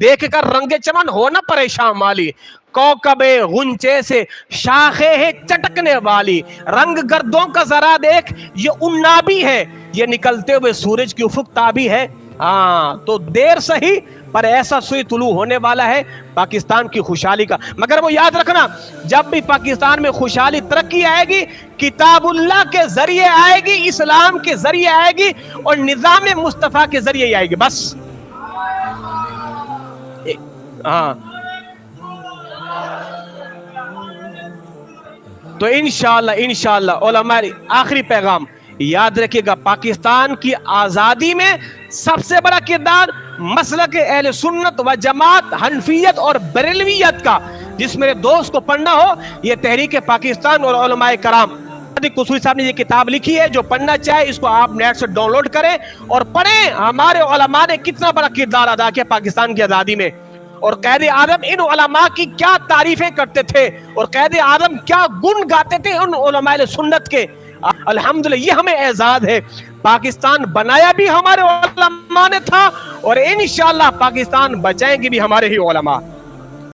دیکھ کر رنگ چمن ہونا پریشان مالی، کوکبے غنچے سے شاخیں ہیں چٹکنے والی، رنگ گردوں کا ذرا دیکھ یہ انابی ہے، یہ نکلتے ہوئے سورج کی افق تابی ہے۔ ہاں تو دیر صحیح پر ایسا سوئی طلوع ہونے والا ہے پاکستان کی خوشحالی کا۔ مگر وہ یاد رکھنا جب بھی پاکستان میں خوشحالی ترقی آئے گی کتاب اللہ کے ذریعے آئے گی، اسلام کے ذریعے آئے گی اور نظام مصطفیٰ کے ذریعے آئے گی، بس۔ ہاں تو انشاءاللہ علماء، آخری پیغام یاد رکھیے گا، پاکستان کی آزادی میں سب سے بڑا کردار مسلک اہل سنت و جماعت، حنفیت اور بریلویت کا، جس میرے دوست کو پڑھنا ہو یہ تحریک پاکستان اور علماء کرام۔ قصوری صاحب نے یہ کتاب لکھی ہے، جو پڑھنا چاہے اس کو آپ نیٹ سے ڈاؤن لوڈ کریں اور پڑھیں ہمارے علماء نے کتنا بڑا کردار ادا کیا پاکستان کی آزادی میں، اور قائد اعظم ان علماء کی کیا تعریفیں کرتے تھے اور قائد اعظم کیا گن گاتے تھے ان علماء سنت کے۔ الحمدللہ یہ ہمیں اعزاز ہے، پاکستان بنایا بھی ہمارے علماء نے تھا اور انشاءاللہ پاکستان بچائیں گے بھی ہمارے ہی علماء۔